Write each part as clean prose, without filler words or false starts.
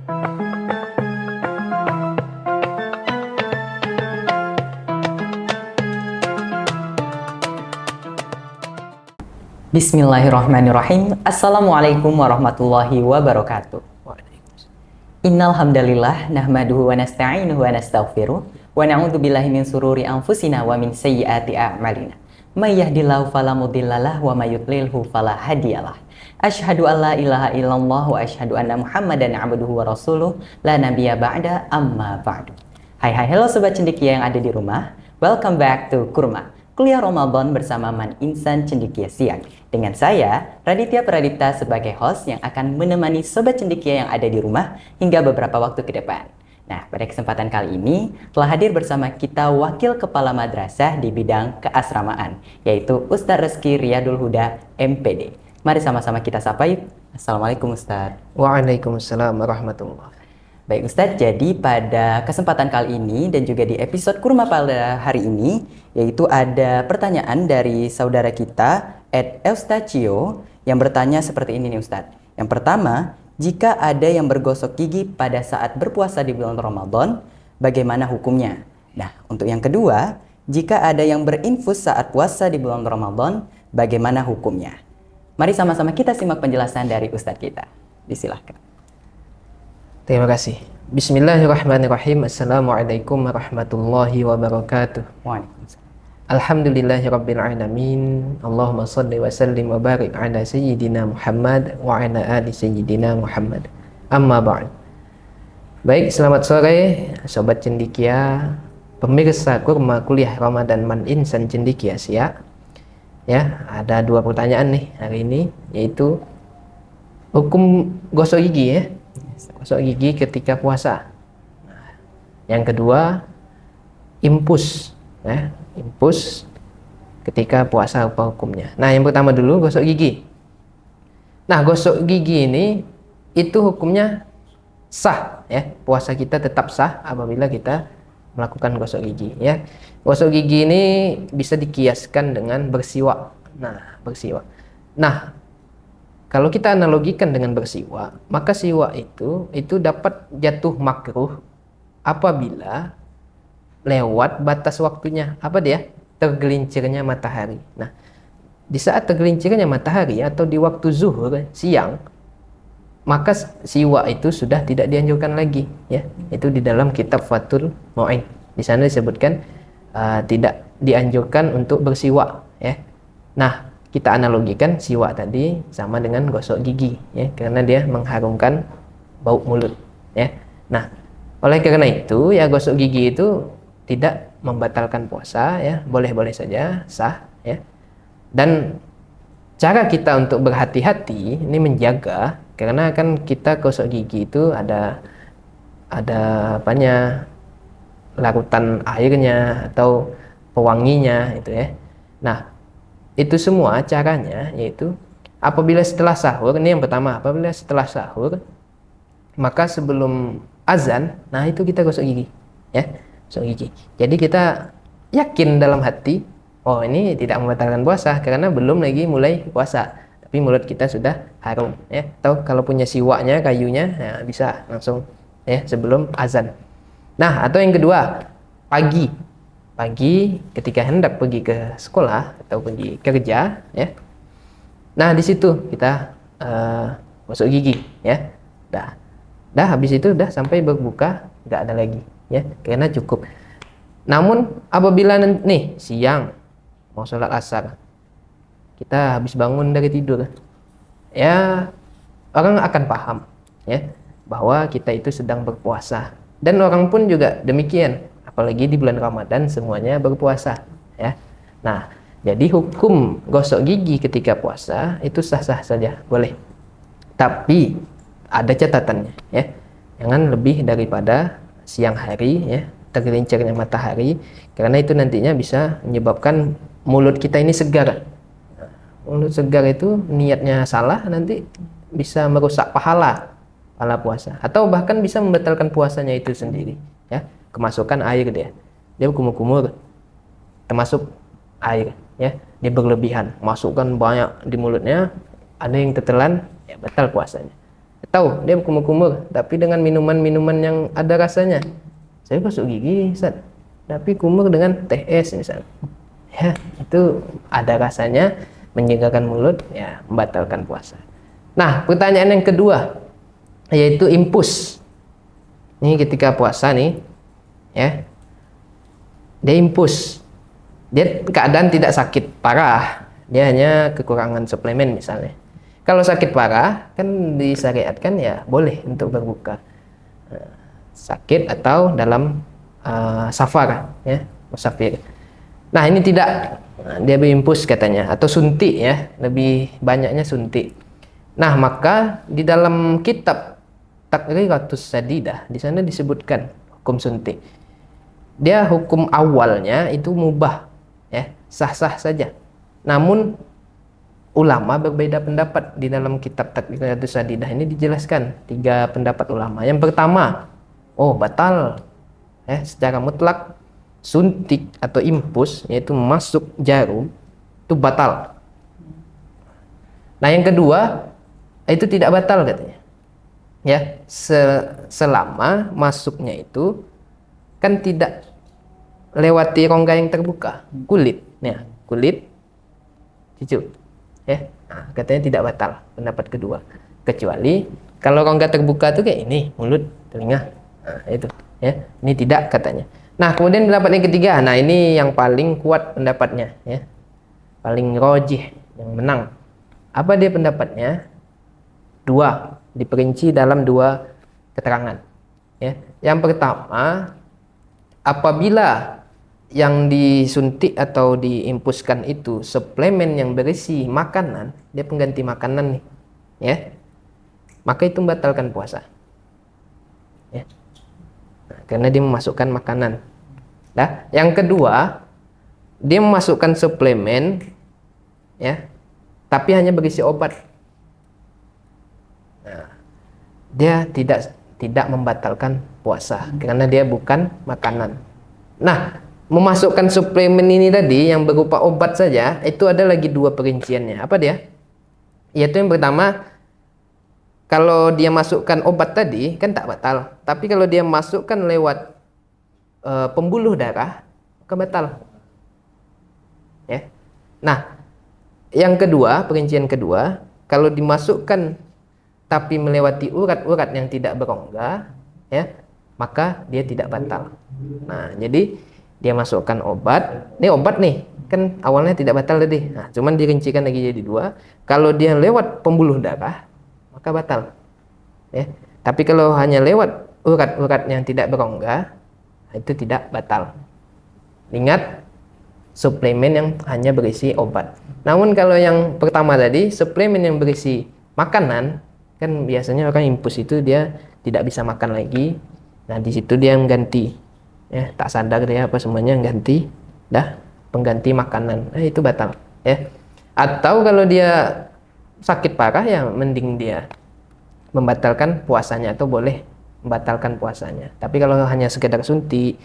Bismillahirrahmanirrahim. Assalamualaikum warahmatullahi wabarakatuh. Innal hamdalillah nahmaduhu wa nasta'inuhu wa nastaghfiruh wa na'udzu billahi min sururi anfusina wa min sayyiati a'malina. May yahdihillahu fala mudhillalah wa may yudlilhu fala hadiyalah. Asyhadu an la ilaha illallah wa asyhadu anna Muhammadan abduhu wa rasuluh la nabiyya ba'da amma ba'du. Hai hello sobat cendekia yang ada di rumah. Welcome back to Kurma. Kuliah Ramadan bersama Man Insan Cendekia Siang. Dengan saya, Raditya Pradipta sebagai host yang akan menemani Sobat Cendekia yang ada di rumah hingga beberapa waktu ke depan. Nah, pada kesempatan kali ini telah hadir bersama kita Wakil Kepala Madrasah di bidang keasramaan, yaitu Ustadz Rezki Riyadul Huda, MPD. Mari sama-sama kita sapa yuk. Assalamualaikum Ustadz. Waalaikumsalam warahmatullahi. Baik Ustadz, jadi pada kesempatan kali ini dan juga di episode Kurma pada hari ini, yaitu ada pertanyaan dari saudara kita @Eustacio yang bertanya seperti ini nih Ustadz. Yang pertama, jika ada yang bergosok gigi pada saat berpuasa di bulan Ramadan, bagaimana hukumnya? Nah, untuk yang kedua, jika ada yang berinfus saat puasa di bulan Ramadan, bagaimana hukumnya? Mari sama-sama kita simak penjelasan dari Ustadz kita. Disilahkan. Terima kasih. Bismillahirrahmanirrahim. Assalamualaikum warahmatullahi wabarakatuh. Waalaikumsalam. Alhamdulillahirabbil alamin. Allahumma shalli wa sallim wa barik ala sayyidina Muhammad wa ala ali sayyidina Muhammad. Amma ba'd. Baik, selamat sore sobat cendekia, pemirsa Kurma Kuliah Ramadan Man Insan Cendekia Siang. Ya, ada dua pertanyaan nih hari ini, yaitu hukum gosok gigi ya. Gosok gigi ketika puasa. Yang kedua, impus ya, impus ketika puasa apa hukumnya. Nah, yang pertama dulu gosok gigi. Nah, gosok gigi ini itu hukumnya sah ya. Puasa kita tetap sah apabila kita melakukan gosok gigi ya. Gosok gigi ini bisa dikiaskan dengan bersiwak. Nah, bersiwak. Nah, kalau kita analogikan dengan bersiwak, maka siwak itu dapat jatuh makruh apabila lewat batas waktunya. Apa dia? Tergelincirnya matahari. Nah, di saat tergelincirnya matahari atau di waktu zuhur siang, maka siwak itu sudah tidak dianjurkan lagi ya. Itu di dalam kitab Fathul Mu'in. Di sana disebutkan tidak dianjurkan untuk bersiwak ya. Nah, kita analogikan siwak tadi sama dengan gosok gigi ya, karena dia mengharumkan bau mulut ya. Nah, oleh karena itu ya gosok gigi itu tidak membatalkan puasa ya, boleh-boleh saja, sah ya. Dan cara kita untuk berhati-hati ini menjaga, karena kan kita gosok gigi itu ada apanya, larutan airnya atau pewanginya itu ya. Nah, itu semua caranya yaitu apabila setelah sahur, ini yang pertama, apabila setelah sahur maka sebelum azan, nah itu kita gosok gigi ya, gosok gigi. Jadi kita yakin dalam hati, oh ini tidak membatalkan puasa karena belum lagi mulai puasa, tapi mulut kita sudah harum ya. Atau kalau punya siwaknya, kayunya, ya bisa langsung ya sebelum azan. Nah, atau yang kedua, pagi ketika hendak pergi ke sekolah atau pergi kerja ya. Nah, di situ kita gosok gigi ya. Dah habis itu dah sampai berbuka nggak ada lagi ya, karena cukup. Namun apabila nih siang mau sholat asar, kita habis bangun dari tidur ya, orang akan paham ya bahwa kita itu sedang berpuasa, dan orang pun juga demikian. Apalagi di bulan Ramadan semuanya berpuasa ya. Nah, jadi hukum gosok gigi ketika puasa itu sah-sah saja, boleh. Tapi ada catatannya ya. Jangan lebih daripada siang hari ya, tergelincirnya matahari, karena itu nantinya bisa menyebabkan mulut kita ini segar. Nah, mulut segar itu niatnya salah, nanti bisa merusak pahala puasa, atau bahkan bisa membatalkan puasanya itu sendiri ya. Kemasukan air dia kumur-kumur, termasuk air ya, dia berlebihan, masukkan banyak di mulutnya, ada yang tertelan ya, batal puasanya. Tahu dia kumur-kumur, tapi dengan minuman-minuman yang ada rasanya. Saya gosok gigi, Ustaz, tapi kumur dengan teh es misalnya. Ya, itu ada rasanya, menyegarkan mulut, ya membatalkan puasa. Nah, pertanyaan yang kedua yaitu impus. Ini ketika puasa nih, ya. Dia impus. Dia keadaan tidak sakit parah, dia hanya kekurangan suplemen misalnya. Kalau sakit parah kan disyariatkan ya boleh untuk berbuka. Sakit atau dalam safar, ya, musafir. Nah, ini tidak, dia berimpus katanya, atau suntik, ya, lebih banyaknya suntik. Nah, maka di dalam kitab Taqriratus Sadidah di sana disebutkan hukum suntik. Dia hukum awalnya itu mubah, ya, sah-sah saja. Namun ulama berbeda pendapat di dalam kitab Taqriratus Sadidah ini dijelaskan 3 pendapat ulama. Yang pertama, batal, ya, secara mutlak suntik atau impus, yaitu masuk jarum, itu batal. Nah, yang kedua itu tidak batal katanya, ya, selama masuknya itu kan tidak lewati rongga yang terbuka, kulit, ya, kulit cucu, ya. Nah, katanya tidak batal, pendapat kedua, kecuali kalau rongga terbuka tuh kayak ini, mulut, telinga, nah, itu, ya, ini tidak katanya. Nah, kemudian pendapat yang ketiga, nah ini yang paling kuat pendapatnya, ya, paling rojih, yang menang. Apa dia pendapatnya? 2, diperinci dalam 2 keterangan, ya. Yang pertama, apabila yang disuntik atau diimpuskan itu suplemen yang berisi makanan, dia pengganti makanan nih, ya, maka itu membatalkan puasa, ya. Nah, karena dia memasukkan makanan. Nah, yang kedua, dia memasukkan suplemen, ya, tapi hanya berisi obat. Nah, dia tidak membatalkan puasa karena dia bukan makanan. Nah, memasukkan suplemen ini tadi yang berupa obat saja, itu ada lagi 2 perinciannya. Apa dia? Yaitu yang pertama, kalau dia masukkan obat tadi kan tak batal, tapi kalau dia masukkan lewat pembuluh darah, maka batal, ya. Nah, yang kedua, perincian kedua, kalau dimasukkan tapi melewati urat-urat yang tidak berongga, ya, maka dia tidak batal. Nah, jadi dia masukkan obat, ini obat nih, kan awalnya tidak batal tadi. Nah, cuman dirincikan lagi jadi 2. Kalau dia lewat pembuluh darah, maka batal, ya. Tapi kalau hanya lewat urat-urat yang tidak berongga, itu tidak batal. Ingat, suplemen yang hanya berisi obat. Namun kalau yang pertama tadi, suplemen yang berisi makanan, kan biasanya orang impus itu dia tidak bisa makan lagi. Nah, di situ dia mengganti, ya, tak sadar dia apa semuanya ganti, dah pengganti makanan. Nah, itu batal, ya. Atau kalau dia sakit parah, ya mending dia membatalkan puasanya, atau boleh membatalkan puasanya. Tapi kalau hanya sekedar suntik,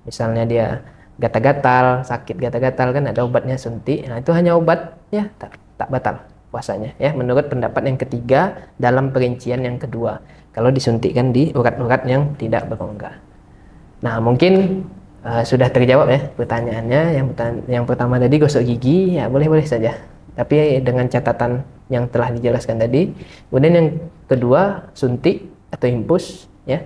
misalnya dia gatal-gatal, sakit gatal-gatal, kan ada obatnya suntik, nah itu hanya obat, ya, tak batal puasanya, ya, menurut pendapat yang ketiga dalam perincian yang kedua, kalau disuntikkan di urat-urat yang tidak berongga. Nah, mungkin sudah terjawab, ya, pertanyaannya. Yang pertama tadi gosok gigi, ya boleh-boleh saja, tapi dengan catatan yang telah dijelaskan tadi. Kemudian yang kedua, suntik atau impus, ya,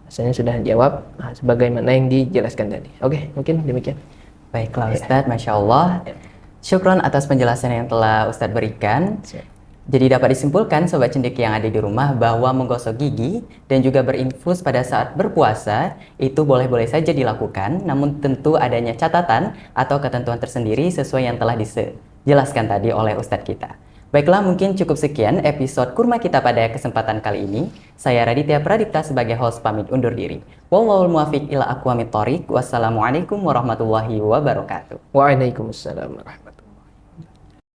saya sudah jawab sebagaimana yang dijelaskan tadi. Oke, mungkin demikian. Baiklah Ustadz, Masya Allah. Syukron atas penjelasan yang telah Ustadz berikan. Jadi dapat disimpulkan Sobat Cendekia yang ada di rumah bahwa menggosok gigi dan juga berinfus pada saat berpuasa itu boleh-boleh saja dilakukan, namun tentu adanya catatan atau ketentuan tersendiri sesuai yang telah dijelaskan tadi oleh Ustadz kita. Baiklah, mungkin cukup sekian episode Kurma kita pada kesempatan kali ini. Saya Raditya Pradipta sebagai host pamit undur diri. Wallahul muwaffiq ila aqwamit thoriq. Wassalamualaikum warahmatullahi wabarakatuh. Waalaikumsalam warahmatullahi wabarakatuh.